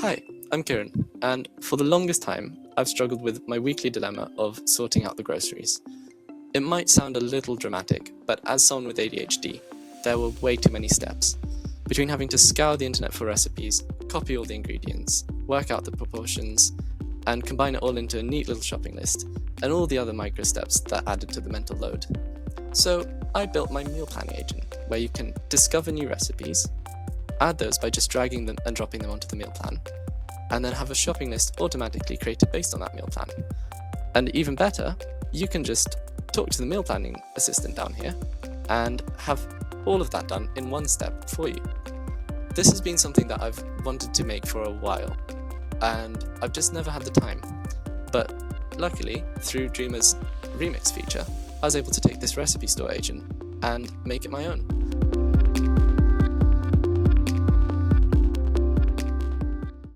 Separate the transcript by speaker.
Speaker 1: Hi, I'm Ciaran, and for the longest time, I've struggled with my weekly dilemma of sorting out the groceries. It might sound a little dramatic, but as someone with ADHD, there were way too many steps. Between having to scour the internet for recipes, copy all the ingredients, work out the proportions, and combine it all into a neat little shopping list, and all the other micro steps that added to the mental load. So I built my meal planning agent, where you can discover new recipes, add those by just dragging them and dropping them onto the meal plan, and then have a shopping list automatically created based on that meal plan. And even better, you can just talk to the meal planning assistant down here and have all of that done in one step for you. This has been something that I've wanted to make for a while, and I've just never had the time. But luckily, through Dreamer's remix feature, I was able to take this recipe store agent and make it my own.